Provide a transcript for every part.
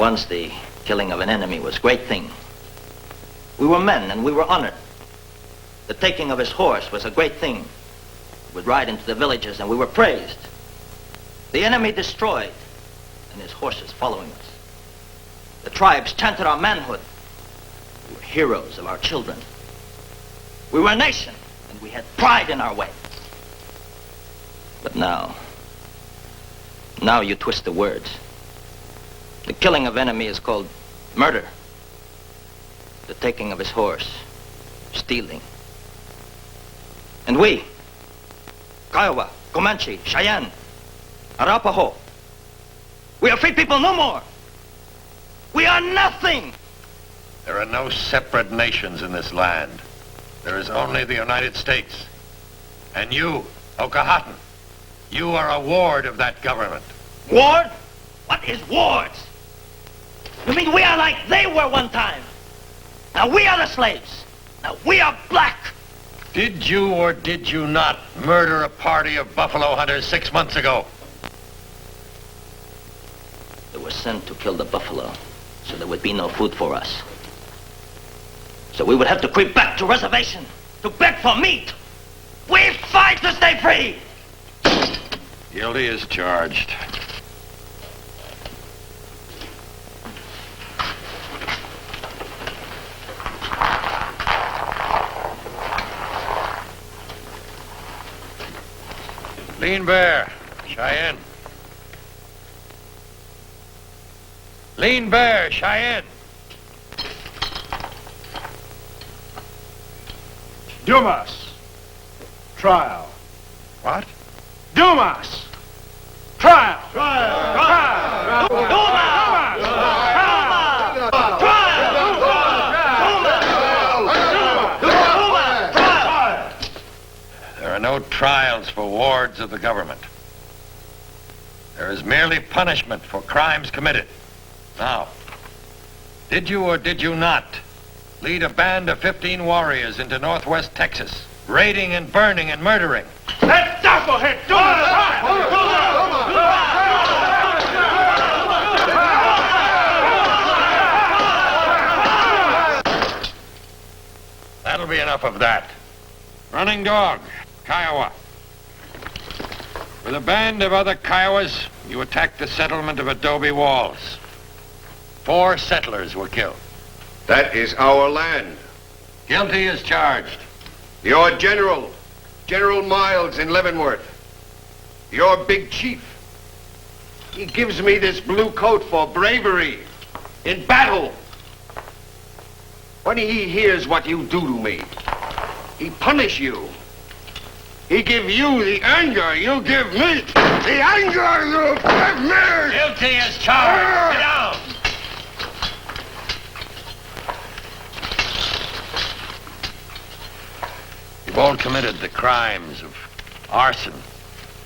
Once the killing of an enemy was a great thing. We were men and we were honored. The taking of his horse was a great thing. We would ride into the villages and we were praised. The enemy destroyed and his horses following us. The tribes chanted our manhood. We were heroes of our children. We were a nation and we had pride in our way. But now you twist the words. The killing of enemy is called murder. The taking of his horse, stealing. And we, Kiowa, Comanche, Cheyenne, Arapaho, we are free people no more. We are nothing. There are no separate nations in this land. There is only the United States. And you, Okahatan, you are a ward of that government. Ward? What is wards? You mean we are like they were one time? Now we are the slaves. Now we are black. Did you or did you not murder a party of buffalo hunters 6 months ago? They were sent to kill the buffalo, so there would be no food for us. So we would have to creep back to reservation to beg for meat. We fight to stay free. Guilty as charged. Lean Bear, Cheyenne. Lean Bear, Cheyenne. Dumas. Trial. What? Dumas. Trial. Trial. Trial. Dumas. There are no trials for wards of the government. There is merely punishment for crimes committed. Now, did you or did you not lead a band of 15 warriors into northwest Texas, raiding and burning and murdering? That knucklehead That'll be enough of that. Running Dog, Kiowa. With a band of other Kiowas, you attacked the settlement of Adobe Walls. 4 settlers were killed. That is our land. Guilty as charged. Your general, General Miles in Leavenworth, your big chief, he gives me this blue coat for bravery in battle. When he hears what you do to me, he punish you. He give you the anger you give me. The anger you give me! Guilty as charged. Sit down. You've all committed the crimes of arson,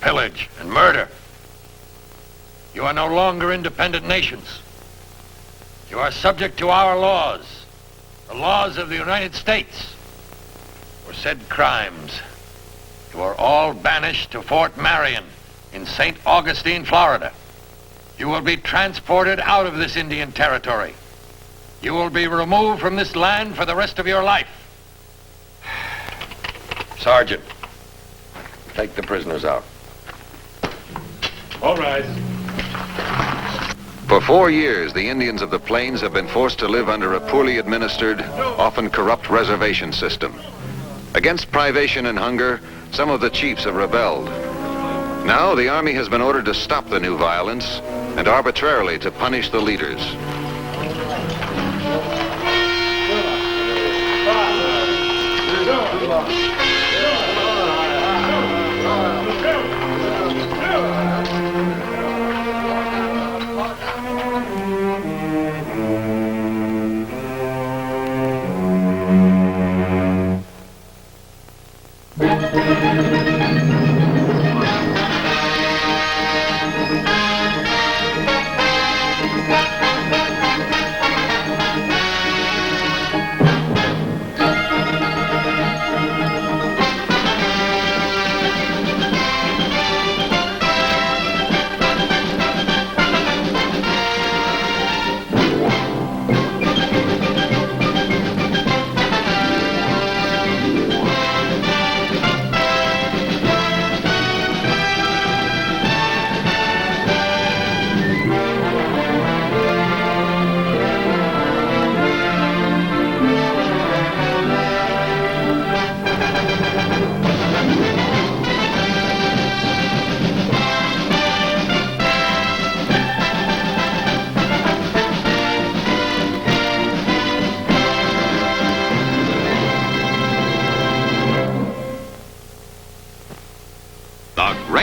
pillage, and murder. You are no longer independent nations. You are subject to our laws, the laws of the United States. For said crimes, you are all banished to Fort Marion in St. Augustine, Florida. You will be transported out of this Indian territory. You will be removed from this land for the rest of your life. Sergeant, take the prisoners out. All right. For 4 years, the Indians of the Plains have been forced to live under a poorly administered, often corrupt reservation system. Against privation and hunger, some of the chiefs have rebelled. Now, the Army has been ordered to stop the new violence and arbitrarily to punish the leaders.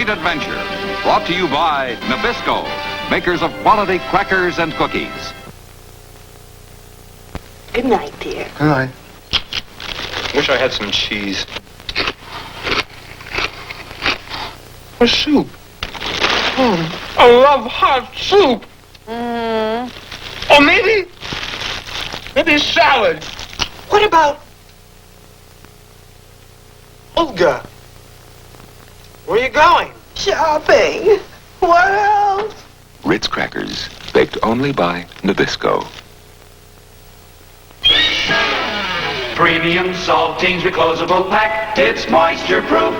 great adventure. Brought to you by Nabisco, makers of quality crackers and cookies. Good night, dear. Good night. Wish I had some cheese. Or soup. I love hot soup. Or maybe salad. What about... Olga, where are you going? shopping? What else? Ritz crackers, baked only by Nabisco. Premium saltines reclosable pack. It's moisture proof.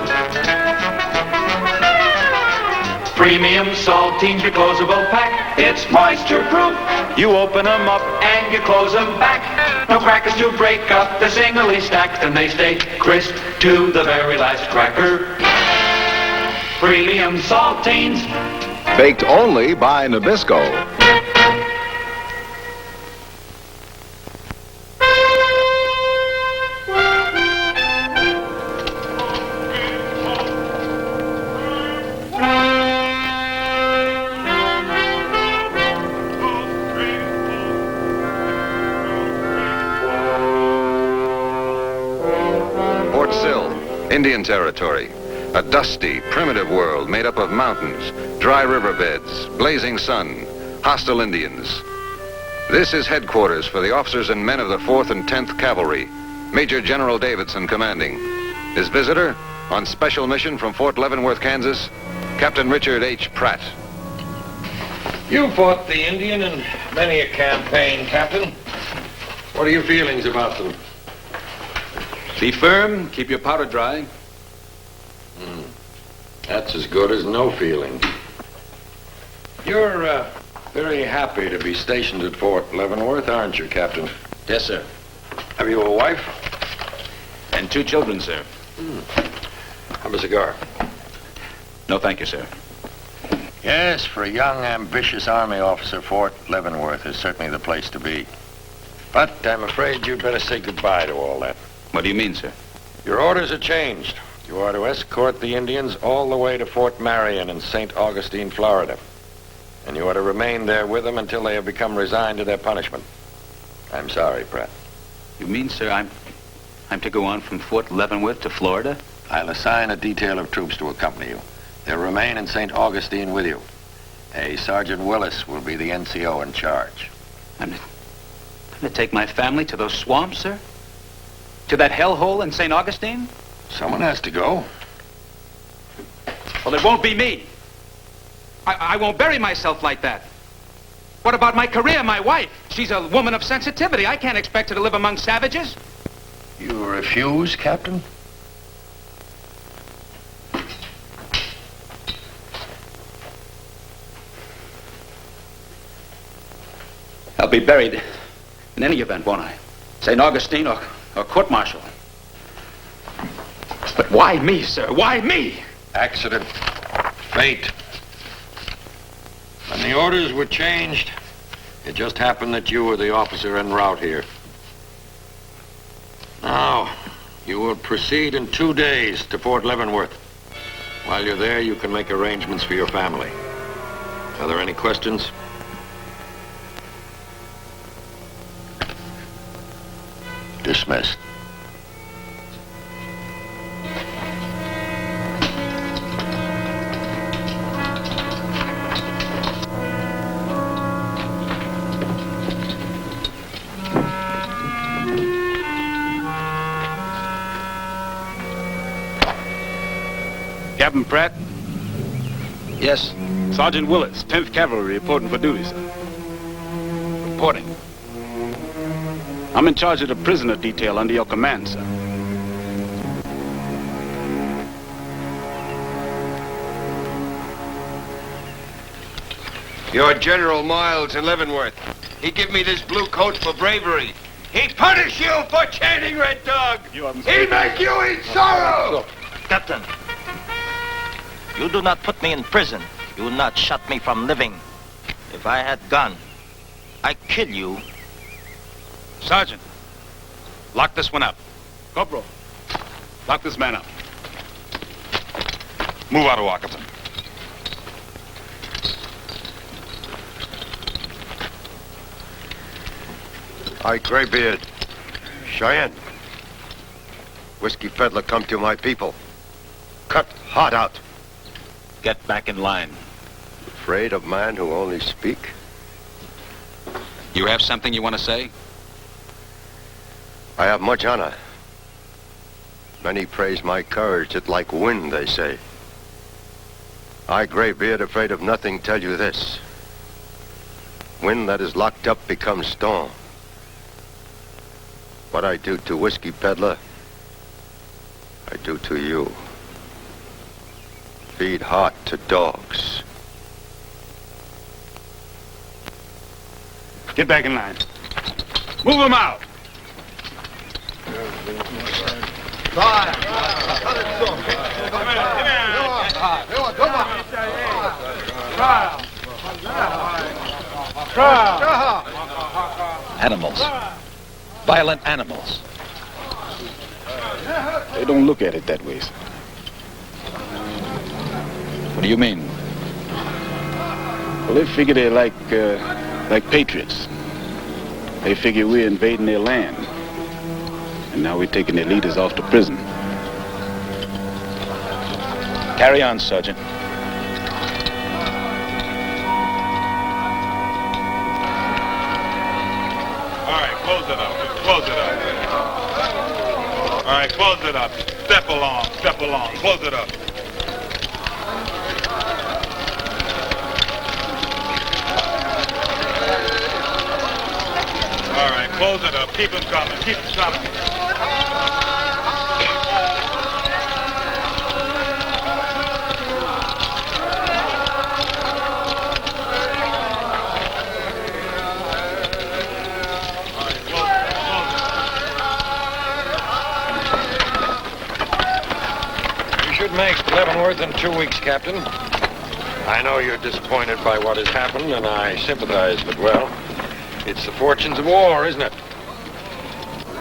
Premium saltines reclosable pack. It's moisture proof. You open them up and you close them back. No crackers to break up. They're singly stacked and they stay crisp to the very last cracker. Premium saltines. Baked only by Nabisco. Indian Territory, a dusty, primitive world made up of mountains, dry riverbeds, blazing sun, hostile Indians. This is headquarters for the officers and men of the 4th and 10th Cavalry, Major General Davidson commanding. His visitor, on special mission from Fort Leavenworth, Kansas, Captain Richard H. Pratt. You fought the Indian in many a campaign, Captain. What are your feelings about them? Be firm, keep your powder dry. That's as good as no feeling. You're very happy to be stationed at Fort Leavenworth, aren't you, Captain? Yes, sir. Have you a wife? And 2 children, sir. Have a cigar. No, thank you, sir. Yes, for a young, ambitious Army officer, Fort Leavenworth is certainly the place to be. But I'm afraid you'd better say goodbye to all that. What do you mean, sir? Your orders are changed. You are to escort the Indians all the way to Fort Marion in St. Augustine, Florida. And you are to remain there with them until they have become resigned to their punishment. I'm sorry, Pratt. You mean, sir, I'm to go on from Fort Leavenworth to Florida? I'll assign a detail of troops to accompany you. They'll remain in St. Augustine with you. A Sergeant Willis will be the NCO in charge. I'm to take my family to those swamps, sir? To that hellhole in St. Augustine? Someone has to go. Well, it won't be me. I won't bury myself like that. What about my career, my wife? She's a woman of sensitivity. I can't expect her to live among savages. You refuse, Captain? I'll be buried in any event, won't I? St. Augustine or court-martial. But why me, sir? Why me? Accident. Fate. When the orders were changed, it just happened that you were the officer en route here. Now, you will proceed in 2 days to Fort Leavenworth. While you're there, you can make arrangements for your family. Are there any questions? Dismissed. Captain Pratt? Yes? Sergeant Willis, 10th Cavalry, reporting for duty, sir. Reporting. I'm in charge of the prisoner detail under your command, sir. You're General Miles in Leavenworth. He give me this blue coat for bravery. He punish you for chanting Red Dog. He make you eat sorrow. Captain, you do not put me in prison. You will not shut me from living. If I had gun, I'd kill you. Sergeant, lock this one up. Corporal, lock this man up. Move out of Washington. I, Graybeard. Cheyenne. Whiskey peddler come to my people. Cut heart out. Get back in line. Afraid of man who only speak? You have something you want to say? I have much honor. Many praise my courage. It's like wind, they say. I, Graybeard, afraid of nothing, tell you this. Wind that is locked up becomes storm. What I do to whiskey peddler, I do to you. Feed heart to dogs. Get back in line. Move them out. Animals. Violent animals. They don't look at it that way, sir. What do you mean? Well, they figure they're like patriots. They figure we're invading their land. And now we're taking their leaders off to prison. Carry on, Sergeant. All right, close it up. Close it up. All right, close it up. Step along. Step along. Close it up. All right, close it up. Keep them coming. Keep them coming. Make Leavenworth in 2 weeks, Captain. I know you're disappointed by what has happened, and I sympathize, but, well, it's the fortunes of war, isn't it?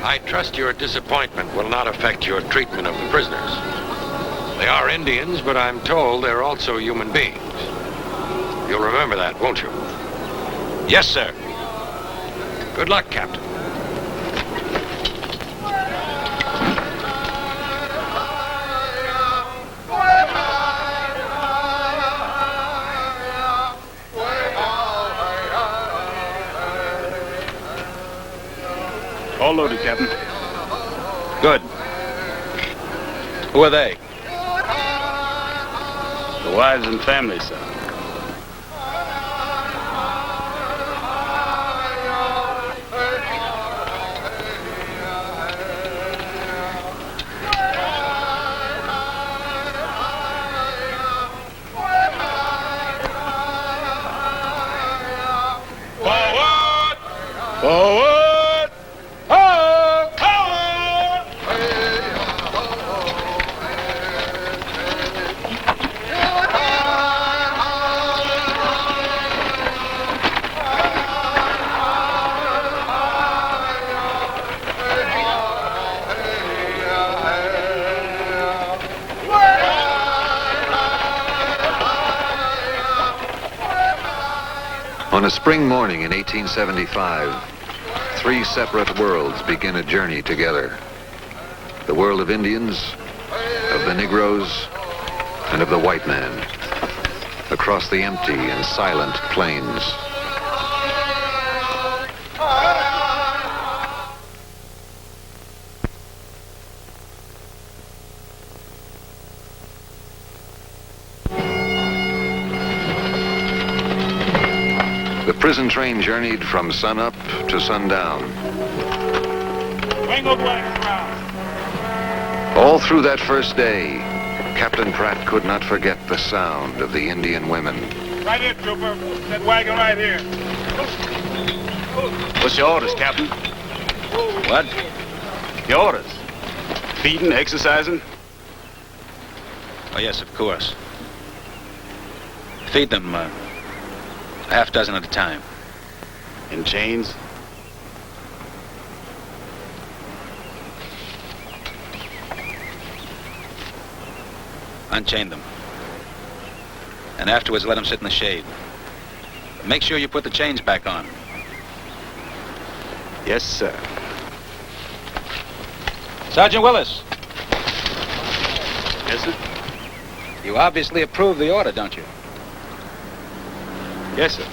I trust your disappointment will not affect your treatment of the prisoners. They are Indians, but I'm told they're also human beings. You'll remember that, won't you? Yes, sir. Good luck, Captain. All loaded, Captain. Good. Who are they? The wives and families, sir. Forward! Forward! On a spring morning in 1875, three separate worlds begin a journey together. The world of Indians, of the Negroes, and of the white man, across the empty and silent plains. The prison train journeyed from sunup to sundown. All through that first day, Captain Pratt could not forget the sound of the Indian women. Right here, trooper. That wagon right here. What's your orders, Captain? What? Your orders. Feeding, exercising? Oh, yes, of course. Feed them, a half dozen at a time. In chains? Unchain them. And afterwards, let them sit in the shade. Make sure you put the chains back on. Yes, sir. Sergeant Willis, Yes, sir. you obviously approve the order, don't you? Yes, sir.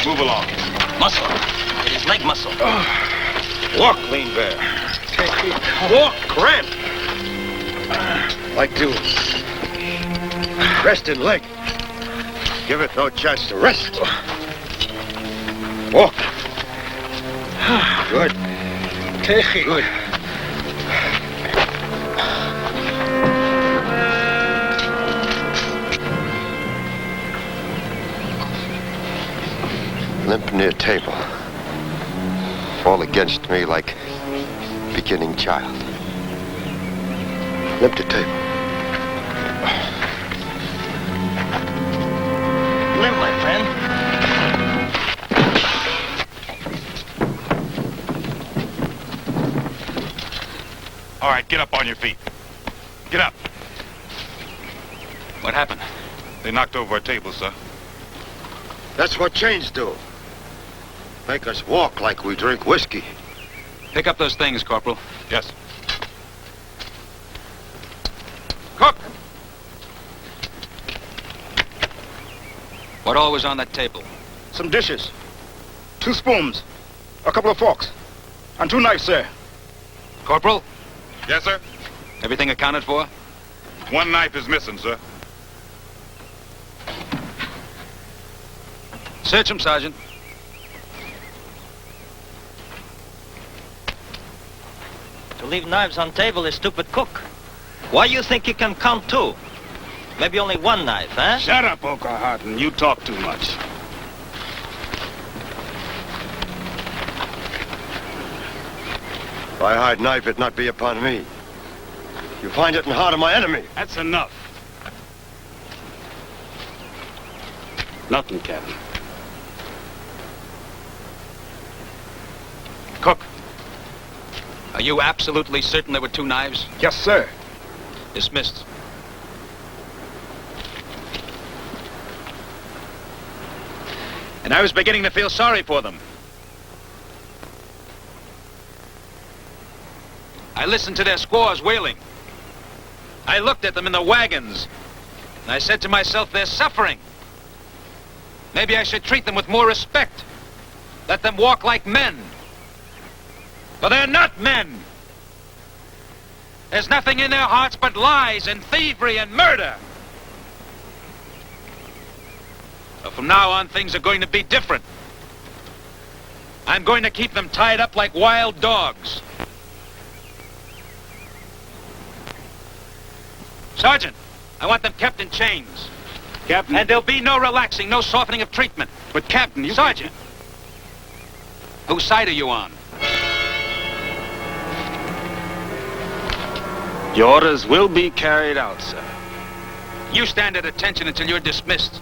Move along. Muscle. It is leg muscle. Walk, Lean Bear. Walk, cramp. Like to rest in leg. Give it no chance to rest. Walk. Good. Good. Limp near table. Fall against me like beginning child. Limp to table. Limp, my friend. All right, get up on your feet. Get up. What happened? They knocked over a table, sir. That's what chains do. Make us walk like we drink whiskey. Pick up those things, Corporal. Yes. Cook! What all was on that table? Some dishes. 2 spoons. A couple of forks. And 2 knives, sir. Corporal, Yes, sir. everything accounted for? 1 knife is missing, sir. Search him, Sergeant. To leave knives on table is stupid cook. Why you think you can count 2? Maybe only 1 knife, huh? Shut up, O'Carharton. You talk too much. If I hide knife, it not be upon me. You find it in heart of my enemy. That's enough. Nothing, Captain. Cook, are you absolutely certain there were 2 knives? Yes, sir. Dismissed. And I was beginning to feel sorry for them. I listened to their squaws wailing. I looked at them in the wagons, and I said to myself, they're suffering. Maybe I should treat them with more respect. Let them walk like men. But they're not men. There's nothing in their hearts but lies and thievery and murder. So from now on, things are going to be different. I'm going to keep them tied up like wild dogs. Sergeant, I want them kept in chains. Captain. And there'll be no relaxing, no softening of treatment. But, Captain, you... Sergeant, whose side are you on? Your orders will be carried out, sir. You stand at attention until you're dismissed.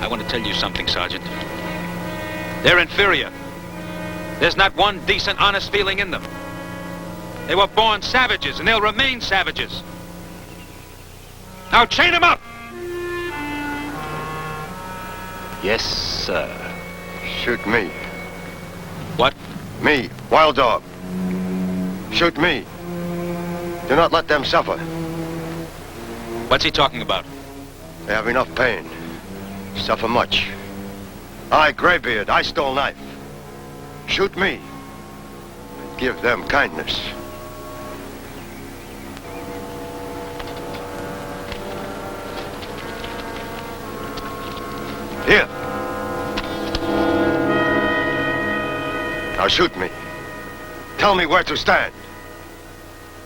I want to tell you something, Sergeant. They're inferior. There's not one decent, honest feeling in them. They were born savages, and they'll remain savages. Now chain them up! Yes, sir. Shoot me. What? Me, Wild Dog. Shoot me. Do not let them suffer. What's he talking about? They have enough pain. Suffer much. I, Graybeard, I stole knife. Shoot me. And give them kindness. Here. Now shoot me. Tell me where to stand.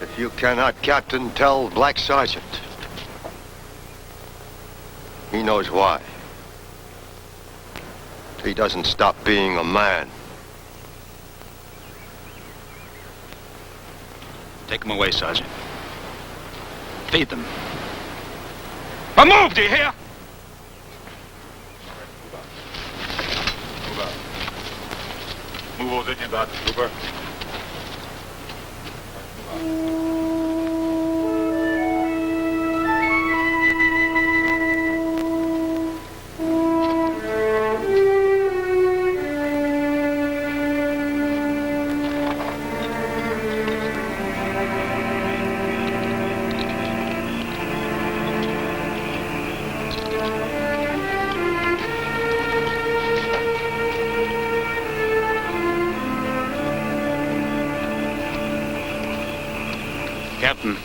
If you cannot, Captain, tell Black Sergeant. He knows why. He doesn't stop being a man. Take them away, Sergeant. Feed them. Or move, do you hear? Move out. Move those Indians out, Cooper. Captain,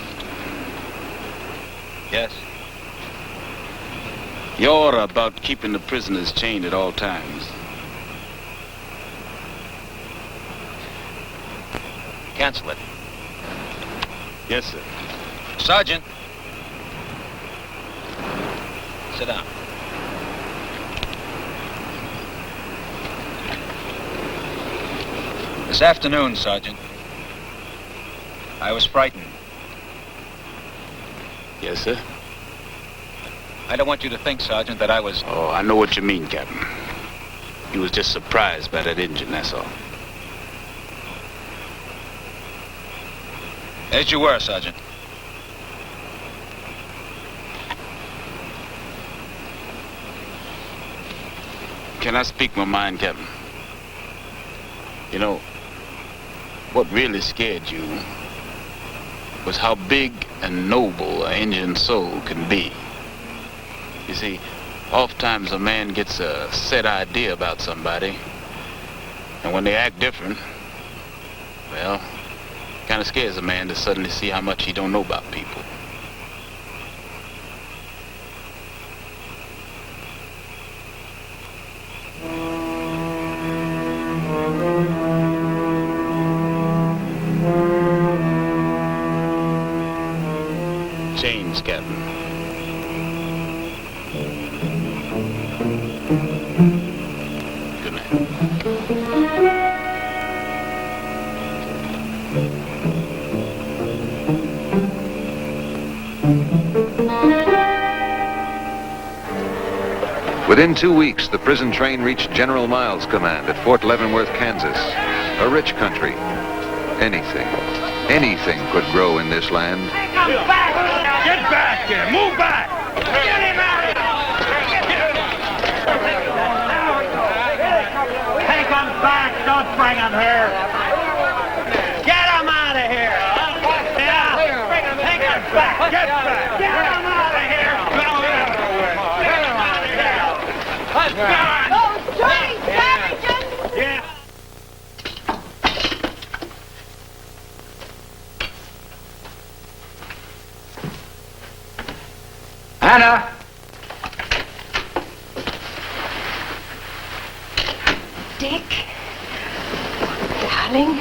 Yes. your order about keeping the prisoners chained at all times. Cancel it. Yes, sir. Sergeant. Sit down. This afternoon, Sergeant, I was frightened. Yes, sir. I don't want you to think, Sergeant, that I was... Oh, I know what you mean, Captain. You was just surprised by that engine, that's all. As you were, Sergeant. Can I speak my mind, Captain? You know, what really scared you was how big and noble an Indian soul can be. You see, oftentimes a man gets a set idea about somebody, and when they act different, well, kind of scares a man to suddenly see how much he don't know about people. Chains, Captain. Good night. Within 2 weeks, the prison train reached General Miles' command at Fort Leavenworth, Kansas. A rich country. Anything could grow in this land. Get back there! Move back! Get him out of here! Take him back! Don't bring him here! Get him out of here! Yeah! Take him back! Get back! Get him out of here! Get him out of here! Let's go! Those dirty savages! Yeah! Anna! Dick, darling.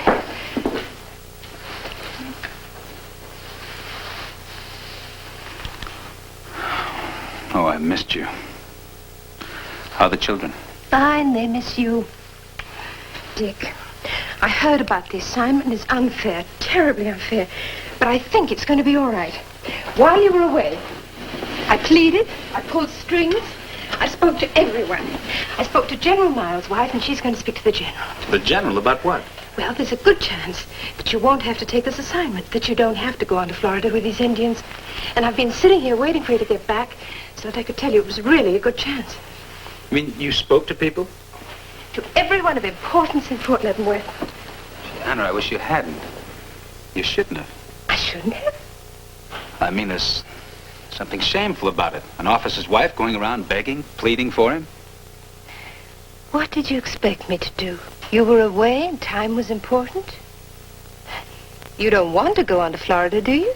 Oh, I missed you. How are the children? Fine, they miss you. Dick, I heard about the assignment and it's unfair, terribly unfair. But I think it's going to be all right. While you were away, I pleaded, I pulled strings, I spoke to everyone. I spoke to General Miles' wife, and she's going to speak to the General. The General? About what? Well, there's a good chance that you won't have to take this assignment, that you don't have to go on to Florida with these Indians. And I've been sitting here waiting for you to get back so that I could tell you it was really a good chance. You mean you spoke to people? To everyone of importance in Fort Leavenworth. Anna, I wish you hadn't. You shouldn't have. I shouldn't have. I mean, there's something shameful about it. An officer's wife going around begging, pleading for him. What did you expect me to do? You were away and time was important? You don't want to go on to Florida, do you?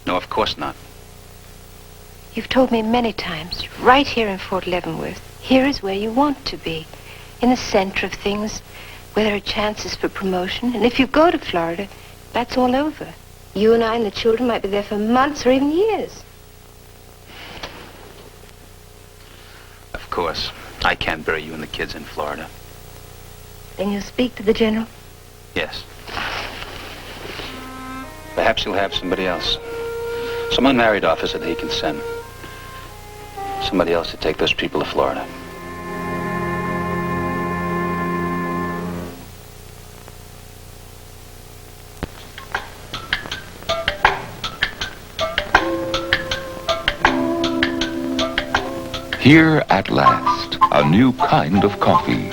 No, of course not. You've told me many times, right here in Fort Leavenworth, here is where you want to be, in the center of things, where there are chances for promotion. And if you go to Florida, that's all over. You and I and the children might be there for months or even years. Of course. I can't bury you and the kids in Florida. Then you'll speak to the General? Yes. Perhaps he'll have somebody else. Some unmarried officer that he can send. somebody else to take those people to Florida. Here at last, a new kind of coffee.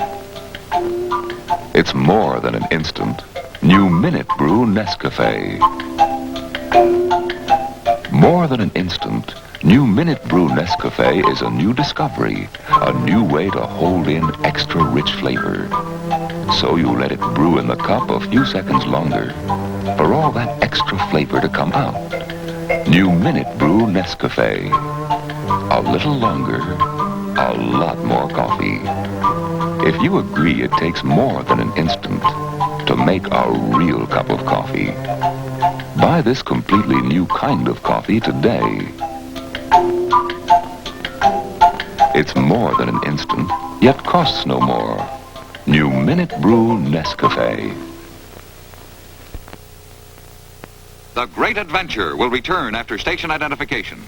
It's more than an instant. New Minute Brew Nescafe. More than an instant, New Minute Brew Nescafe is a new discovery, a new way to hold in extra rich flavor. So you let it brew in the cup a few seconds longer for all that extra flavor to come out. New Minute Brew Nescafe. A little longer, a lot more coffee. If you agree it takes more than an instant to make a real cup of coffee, buy this completely new kind of coffee today. It's more than an instant, yet costs no more. New Minute Brew Nescafe. The Great Adventure will return after station identification.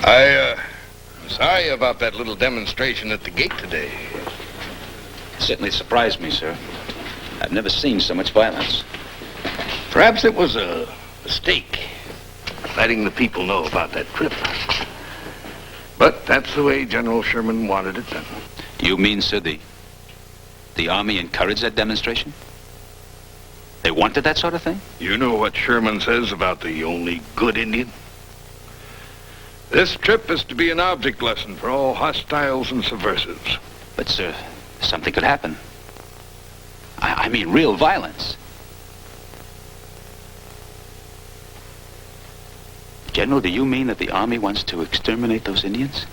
I'm sorry about that little demonstration at the gate today. It certainly surprised me, sir. I've never seen so much violence. Perhaps it was a mistake, letting the people know about that trip. But that's the way General Sherman wanted it done. You mean, sir, the Army encouraged that demonstration? They wanted that sort of thing? You know what Sherman says about the only good Indian? This trip is to be an object lesson for all hostiles and subversives. But, sir, something could happen. I mean real violence. General, do you mean that the Army wants to exterminate those Indians?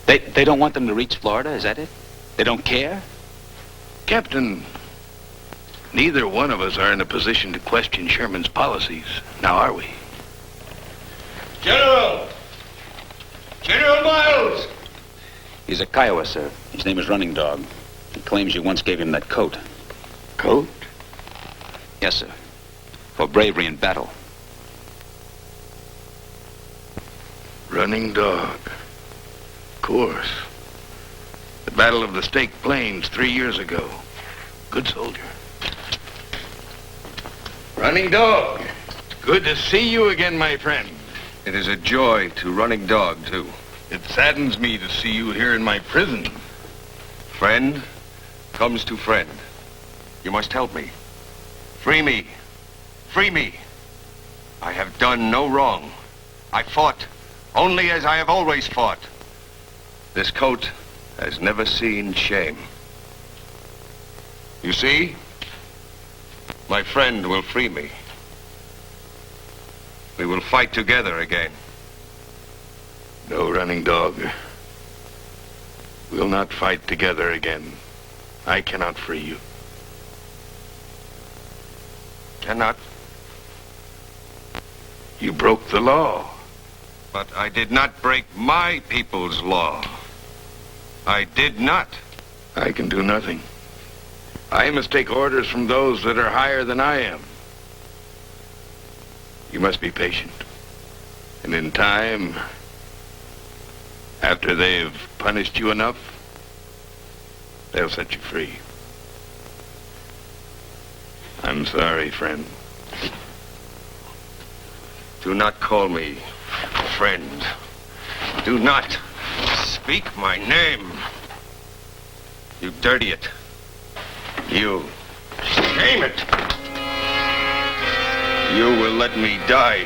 They don't want them to reach Florida, is that it? They don't care? Captain, neither one of us are in a position to question Sherman's policies, now are we? General! General Miles! He's a Kiowa, sir. His name is Running Dog. He claims you once gave him that coat. Coat? Yes, sir. For bravery in battle. Running Dog. Of course. The Battle of the Stake Plains 3 years ago. Good soldier. Running Dog. It's good to see you again, my friend. It is a joy to Running Dog, too. It saddens me to see you here in my prison. Friend comes to friend. You must help me. Free me. Free me. I have done no wrong. I fought only as I have always fought. This coat has never seen shame. You see? My friend will free me. We will fight together again. No, Running Dog. We'll not fight together again. I cannot free you. Cannot. You broke the law. But I did not break my people's law. I did not. I can do nothing. I must take orders from those that are higher than I am. You must be patient. And in time, after they've punished you enough, they'll set you free. I'm sorry, friend. Do not call me friend. Do not speak my name. You dirty it. You shame it. You will let me die.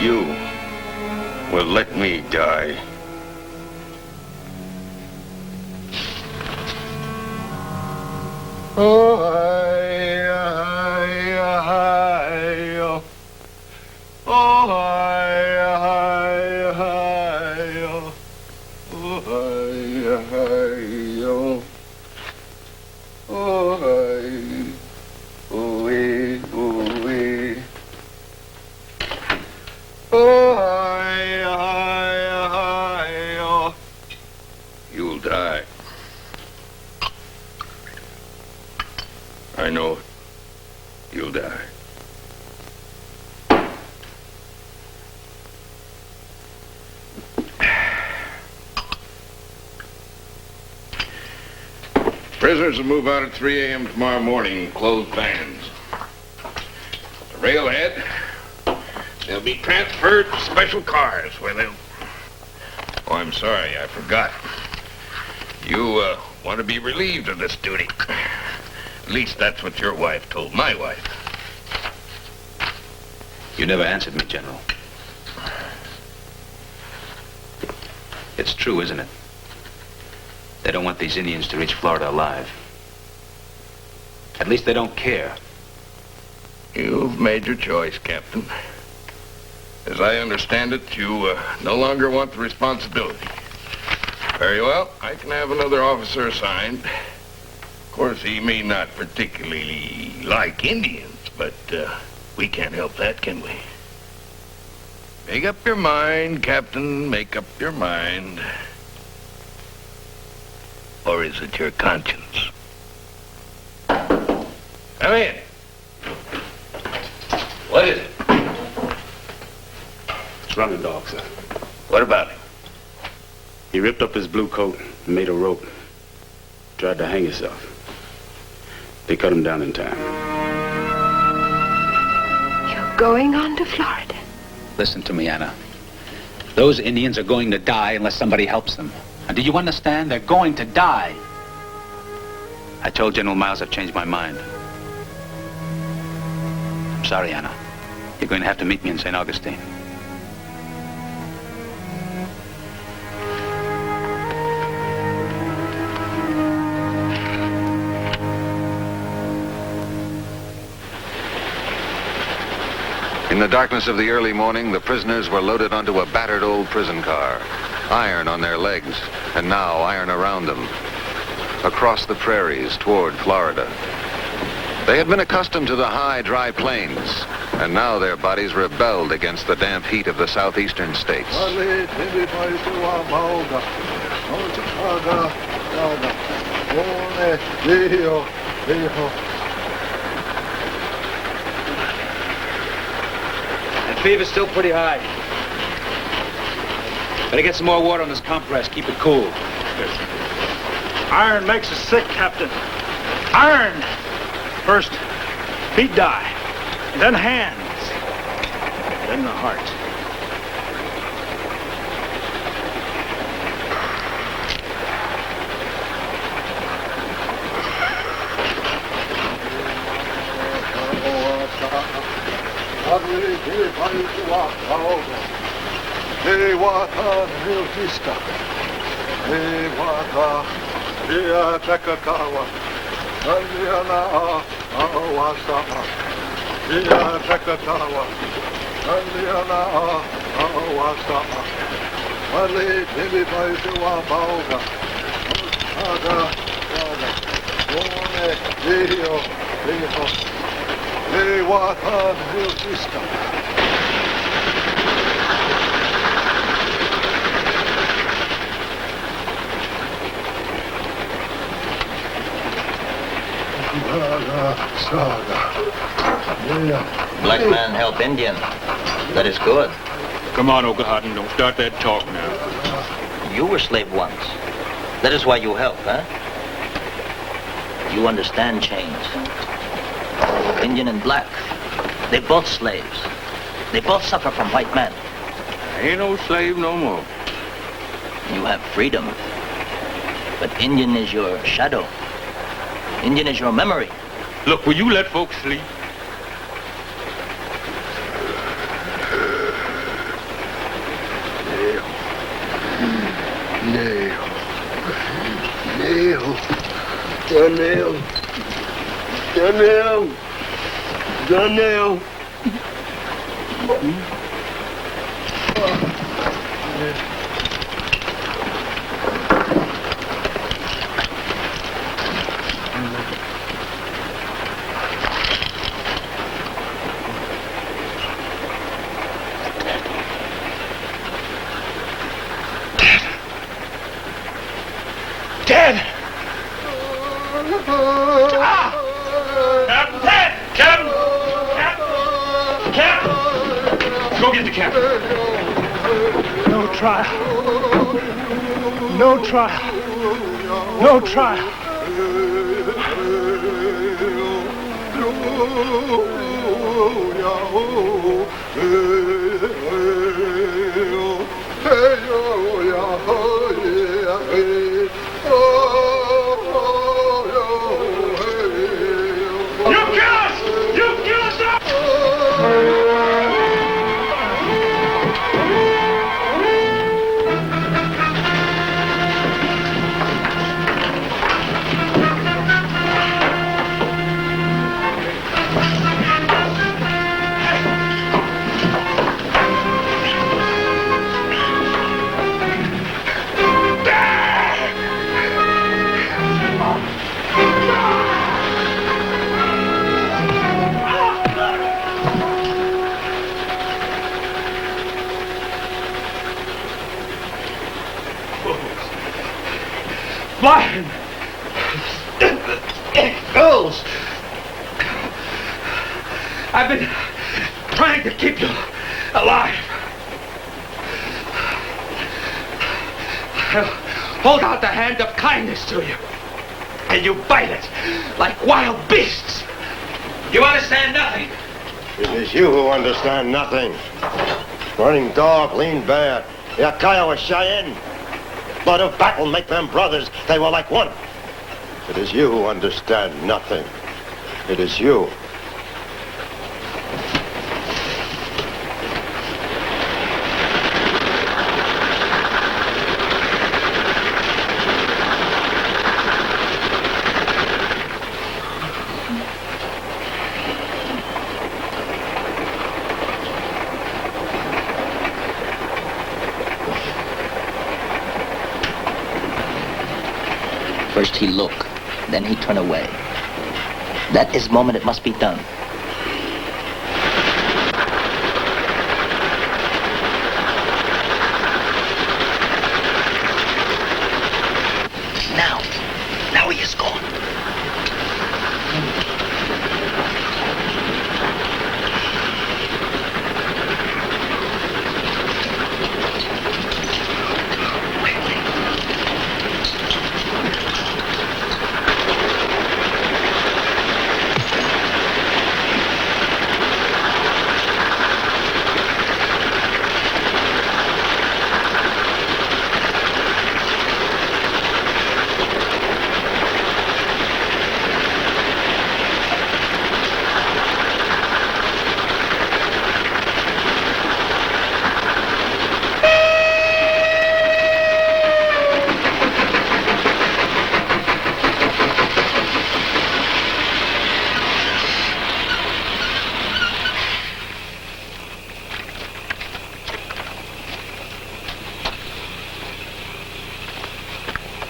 You will let me die. Oh, I know it. You'll die. Prisoners will move out at 3 a.m. tomorrow morning in closed vans. The railhead, they'll be transferred to special cars where they'll... Oh, I'm sorry, I forgot. You want to be relieved of this duty. At least that's what your wife told my wife. You never answered me, General. It's true, isn't it? They don't want these Indians to reach Florida alive. At least they don't care. You've made your choice, Captain. As I understand it, you no longer want the responsibility. Very well, I can have another officer assigned. Of course, he may not particularly like Indians, but we can't help that, can we? Make up your mind, Captain, make up your mind. Or is it your conscience? Come in. What is it? It's running dog, sir. What about him? He ripped up his blue coat and made a rope. Tried to hang himself. They cut him down in time. You're going on to Florida? Listen to me, Anna. Those Indians are going to die unless somebody helps them. And do you understand? They're going to die. I told General Miles I've changed my mind. I'm sorry, Anna. You're going to have to meet me in St. Augustine. In the darkness of the early morning, the prisoners were loaded onto a battered old prison car. Iron on their legs, and now iron around them. Across the prairies toward Florida. They had been accustomed to the high, dry plains, and now their bodies rebelled against the damp heat of the southeastern states. That fever's still pretty high. Better get some more water on this compress. Keep it cool. Iron makes us sick, Captain. Iron! First, feet die, then hands, then the heart. Black man help Indian. That is good. Come on, Okahatten, don't start that talk now. You were slave once. That is why you help, huh? You understand chains. Indian and black, they both slaves. They both suffer from white men. I ain't no slave no more. You have freedom. But Indian is your shadow. Indian is your memory. Look, will you let folks sleep? Donnell. Dad! get the captain. No trial. No trial. No trial. Blind! Girls! I've been trying to keep you alive. I'll hold out the hand of kindness to you. And you bite it like wild beasts. You understand nothing. It is you who understand nothing. Running dog, lean bear. Yakaya was Cheyenne. Blood of battle make them brothers. They were like one. It is you who understand nothing. It is you. First he look, then he turn away. That is moment it must be done. Now he is gone.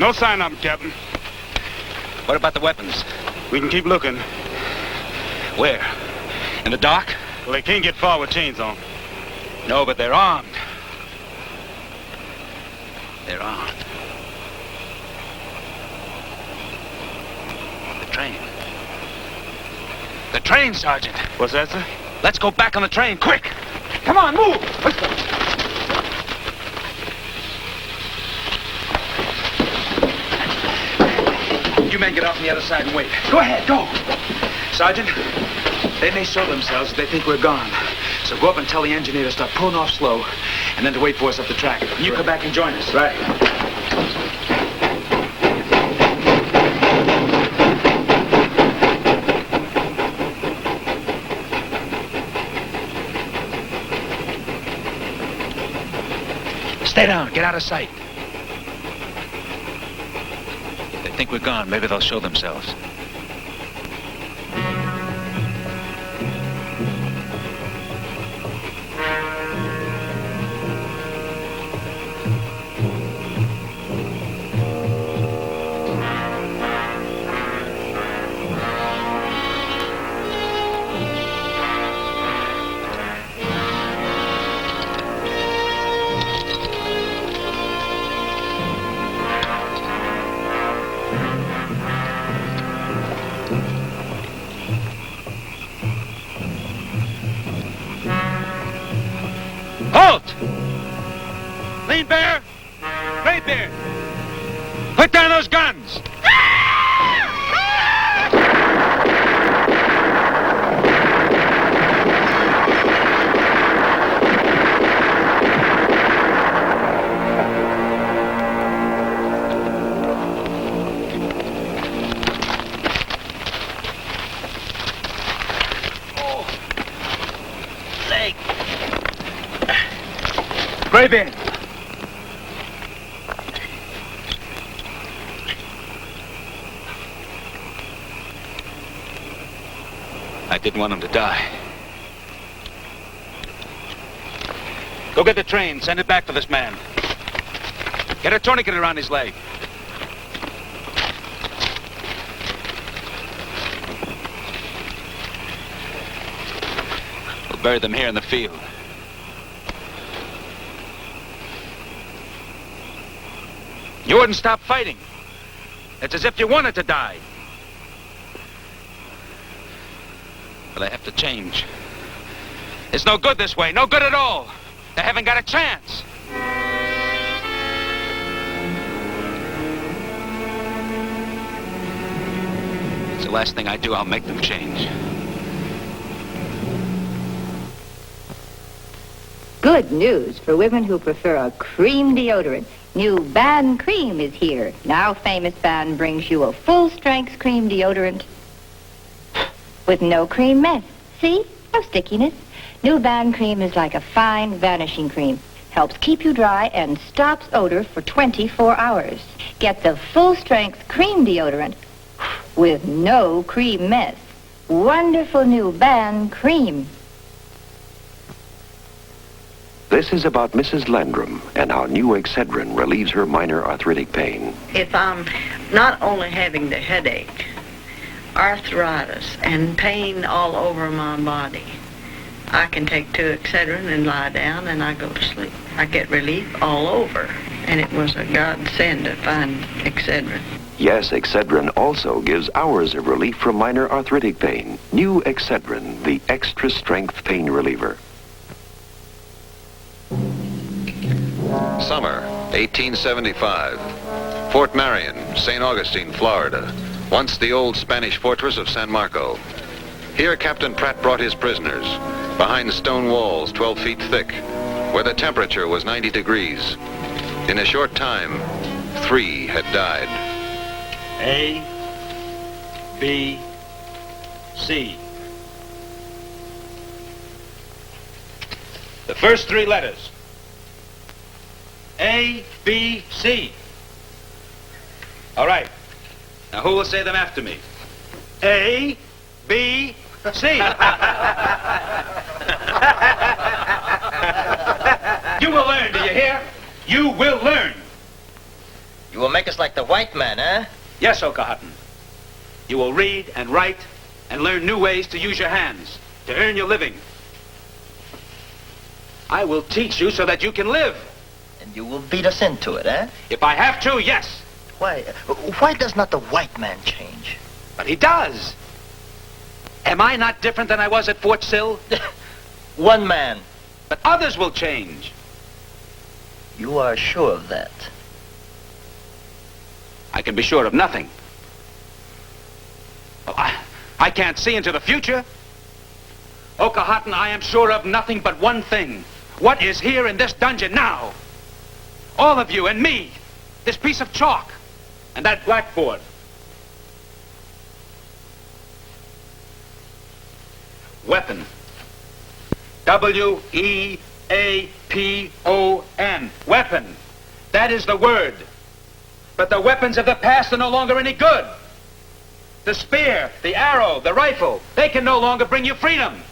No sign of them, Captain. What about the weapons? We can keep looking. Where? In the dark? Well, they can't get far with chains on. No, but they're armed. They're armed. The train. The train, Sergeant. What's that, sir? Let's go back on the train, quick! Come on, move! Let's go. You men get off on the other side and wait. Go ahead, go! Sergeant, they may show themselves if they think we're gone. So go up and tell the engineer to start pulling off slow, and then to wait for us up the track. And you come back and join us. Right. Stay down. Get out of sight. If they think we're gone, maybe they'll show themselves. Lean Bear! Graybeard! Put down those guns! Graybeard! I didn't want him to die. Go get the train. Send it back for this man. Get a tourniquet around his leg. We'll bury them here in the field. You wouldn't stop fighting. It's as if you wanted to die. But I have to change. It's no good this way. No good at all. They haven't got a chance. It's the last thing I do. I'll make them change. Good news for women who prefer a cream deodorant. New Ban Cream is here. Now Famous Ban brings you a full-strength cream deodorant with no cream mess. See? No stickiness. New Ban Cream is like a fine vanishing cream. Helps keep you dry and stops odor for 24 hours. Get the full-strength cream deodorant with no cream mess. Wonderful new Ban Cream. This is about Mrs. Landrum and how new Excedrin relieves her minor arthritic pain. If I'm not only having the headache, arthritis, and pain all over my body, I can take 2 Excedrin and lie down and I go to sleep. I get relief all over, and it was a godsend to find Excedrin. Yes, Excedrin also gives hours of relief from minor arthritic pain. New Excedrin, the extra strength pain reliever. Summer, 1875. Fort Marion, St. Augustine, Florida. Once the old Spanish fortress of San Marco. Here Captain Pratt brought his prisoners, behind stone walls 12 feet thick, where the temperature was 90 degrees. In a short time, 3 had died. A, B, C. The first 3 letters. A, B, C. All right. Now, who will say them after me? A, B, C. You will learn, do you hear? You will learn. You will make us like the white man, eh? Yes, Okahutton. You will read and write and learn new ways to use your hands, to earn your living. I will teach you so that you can live. And you will beat us into it, eh? If I have to, yes. Why does not the white man change? But he does. Am I not different than I was at Fort Sill? One man. But others will change. You are sure of that? I can be sure of nothing. Well, I can't see into the future. Okahutton, I am sure of nothing but one thing. What is here in this dungeon now? All of you and me. This piece of chalk. And that blackboard. Weapon. W-E-A-P-O-N. Weapon. That is the word. But the weapons of the past are no longer any good. The spear, the arrow, the rifle, they can no longer bring you freedom.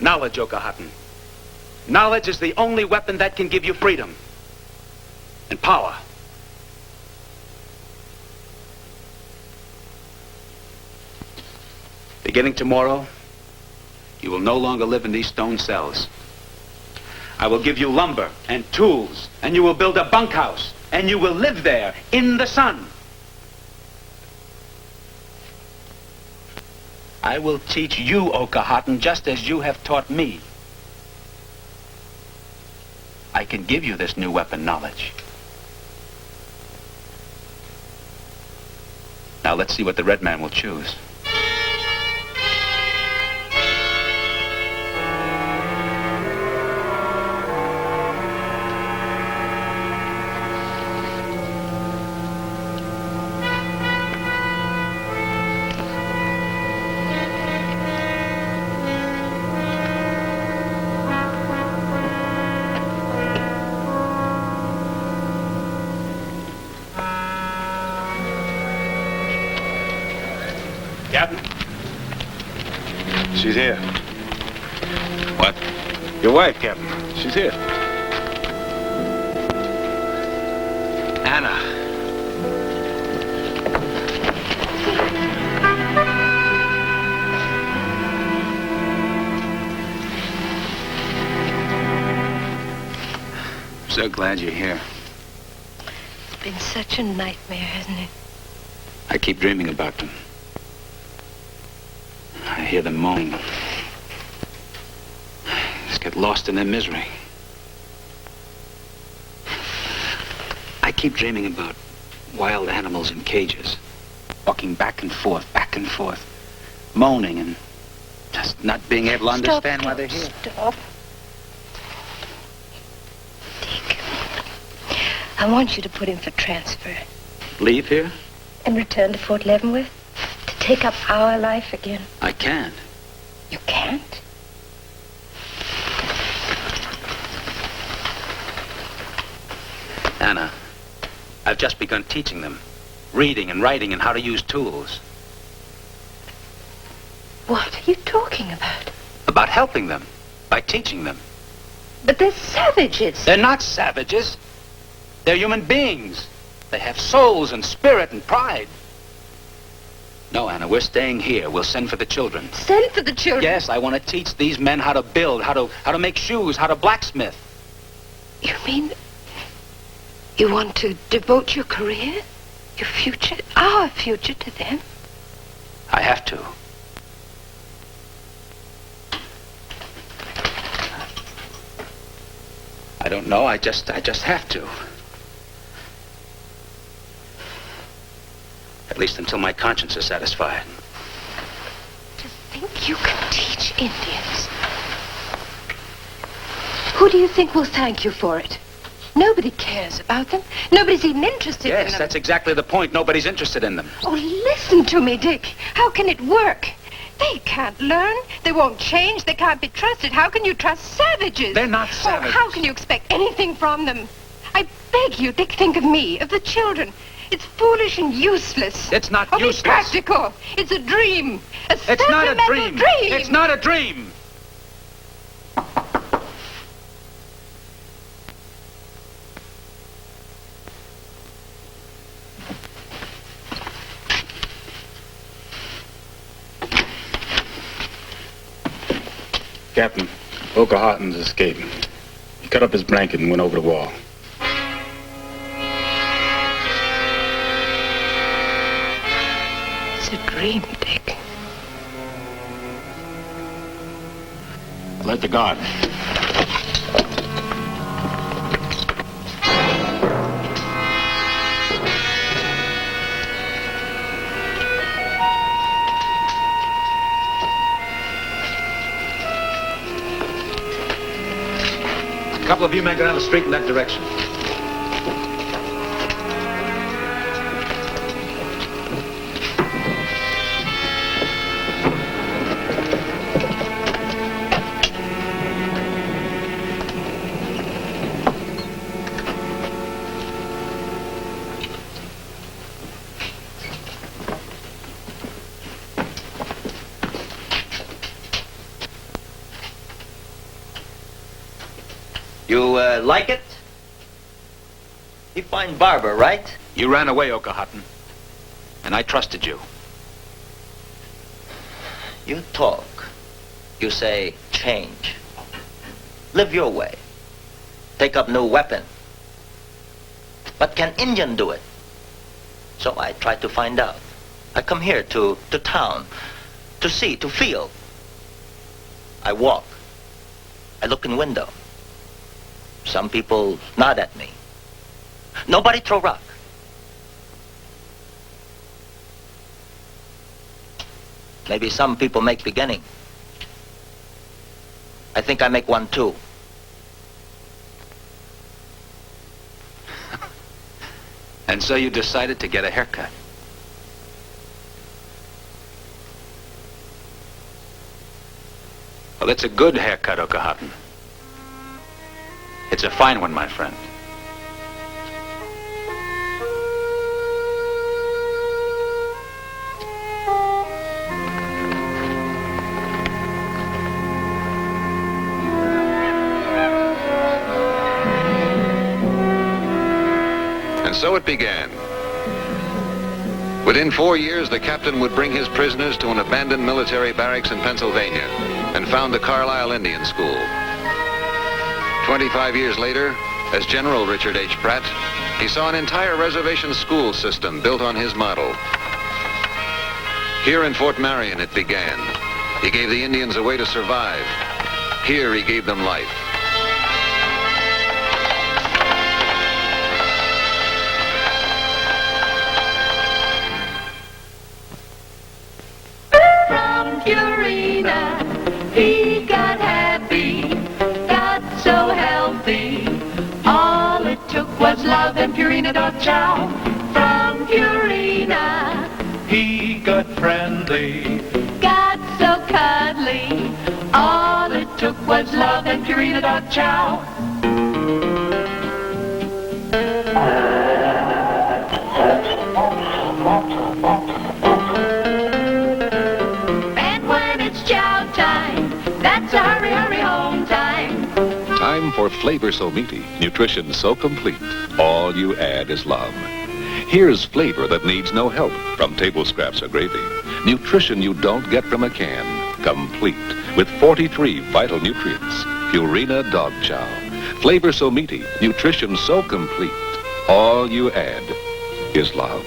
Knowledge, Okahutton. Knowledge is the only weapon that can give you freedom and power. Beginning tomorrow, you will no longer live in these stone cells. I will give you lumber and tools, and you will build a bunkhouse, and you will live there in the sun. I will teach you, Okahutton, just as you have taught me. can give you this new weapon knowledge. Now let's see what the red man will choose. Captain? She's here. What? Your wife, Captain. She's here. Anna. I'm so glad you're here. It's been such a nightmare, hasn't it? I keep dreaming about them. I hear them moaning. Just get lost in their misery. I keep dreaming about wild animals in cages, walking back and forth, moaning and just not being able to understand why they're here. Stop. Dick, I want you to put him for transfer Leave here? and return to Fort Leavenworth to take up our life again. I can't. You can't? Anna, I've just begun teaching them, reading and writing and how to use tools. What are you talking about? About helping them, by teaching them. But they're savages. They're not savages. They're human beings. They have souls and spirit and pride. No, Anna, we're staying here. We'll send for the children. Send for the children? Yes, I want to teach these men how to build, how to make shoes, how to blacksmith. You mean you want to devote your career, your future, our future to them? I have to. I don't know. I just have to. At least until my conscience is satisfied. To think you can teach Indians. Who do you think will thank you for it? Nobody cares about them. Nobody's even interested in them. Yes, that's exactly the point. Nobody's interested in them. Oh, listen to me, Dick. How can it work? They can't learn. They won't change. They can't be trusted. How can you trust savages? They're not savages. Oh, how can you expect anything from them? I beg you, Dick, think of me, of the children. It's foolish and useless. It's not useless. useless. Be practical. It's a dream. It's not a dream. dream. It's not a dream. Captain, Okahotten's escaping. He cut up his blanket and went over the wall. It's a dream, Dick. Let the guard. A couple of you men go down the street in that direction. You, like it? You find Barbara, right? You ran away, Okahotten. And I trusted you. You talk. You say, change. Live your way. Take up new weapon. But can Indian do it? So I try to find out. I come here to town, to see, to feel. I walk. I look in window. Some people nod at me. Nobody throw rock. Maybe some people make beginning. I think I make one too. And so you decided to get a haircut. Well, it's a good haircut, Okahatan. It's a fine one, my friend. And so it began. Within 4 years, the captain would bring his prisoners to an abandoned military barracks in Pennsylvania and found the Carlisle Indian School. 25 years later, as General Richard H. Pratt, he saw an entire reservation school system built on his model. Here in Fort Marion, it began. He gave the Indians a way to survive. Here, he gave them life. Purina, he got happy, got so healthy. All it took was love and Purina dot chow. From Purina, He got friendly. got so cuddly. All it took was love and Purina dot chow. That's a hurry, hurry home time. Time for flavor so meaty, nutrition so complete. All you add is love. Here's flavor that needs no help from table scraps or gravy. Nutrition you don't get from a can. Complete with 43 vital nutrients. Purina Dog Chow. Flavor so meaty, nutrition so complete. All you add is love.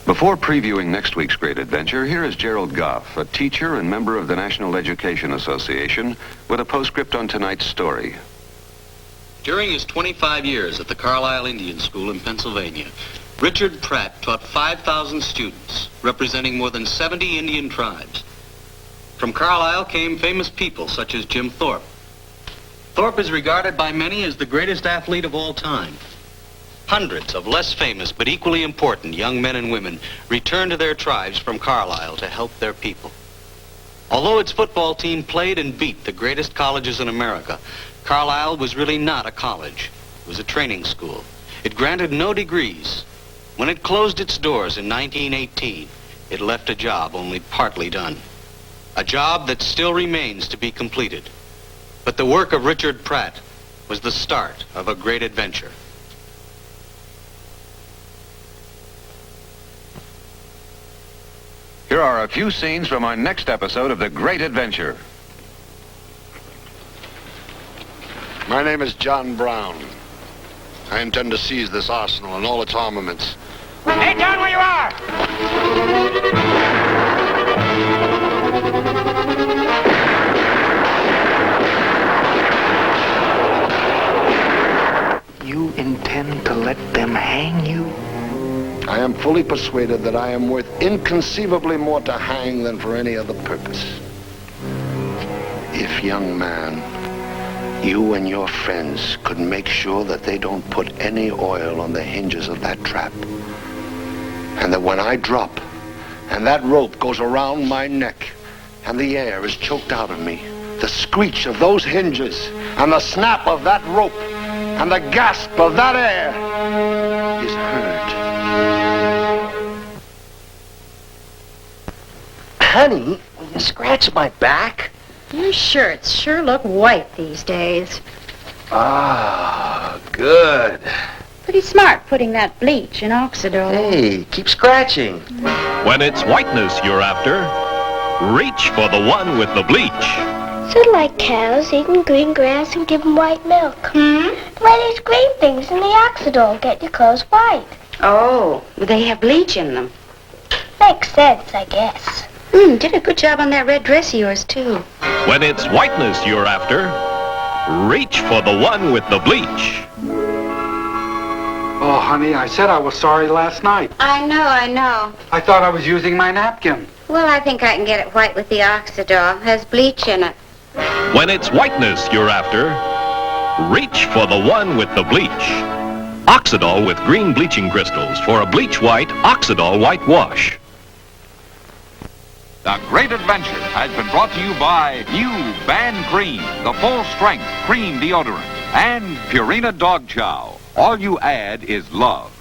Before previewing next week's great adventure, here is Gerald Goff, a teacher and member of the National Education Association, with a postscript on tonight's story. During his 25 years at the Carlisle Indian School in Pennsylvania, Richard Pratt taught 5,000 students, representing more than 70 Indian tribes. From Carlisle came famous people such as Jim Thorpe. Thorpe is regarded by many as the greatest athlete of all time. Hundreds of less famous but equally important young men and women returned to their tribes from Carlisle to help their people. Although its football team played and beat the greatest colleges in America, Carlisle was really not a college. It was a training school. It granted no degrees. When it closed its doors in 1918, it left a job only partly done. A job that still remains to be completed. But the work of Richard Pratt was the start of a great adventure. Here are a few scenes from our next episode of The Great Adventure. My name is John Brown. I intend to seize this arsenal and all its armaments. Hey, John, where you are? You intend to let them hang you? I am fully persuaded that I am worth inconceivably more to hang than for any other purpose. If, young man, you and your friends could make sure that they don't put any oil on the hinges of that trap, and that when I drop, and that rope goes around my neck, and the air is choked out of me, the screech of those hinges, and the snap of that rope, and the gasp of that air is heard. Honey, will you scratch my back? Your shirts sure look white these days. Ah, good. Pretty smart putting that bleach in Oxidol. Hey, keep scratching. When it's whiteness you're after, reach for the one with the bleach. Sort of like cows eating green grass and giving white milk. Why these green things in the Oxidol get your clothes white? Oh, they have bleach in them. Makes sense, I guess. Did a good job on that red dress of yours, too. When it's whiteness you're after, reach for the one with the bleach. Oh, honey, I said I was sorry last night. I know. I thought I was using my napkin. Well, I think I can get it white with the Oxidol. Has bleach in it. When it's whiteness you're after, reach for the one with the bleach. Oxidol with green bleaching crystals for a bleach white Oxidol white wash. The Great Adventure has been brought to you by new Ban Cream, the full-strength cream deodorant, and Purina Dog Chow. All you add is love.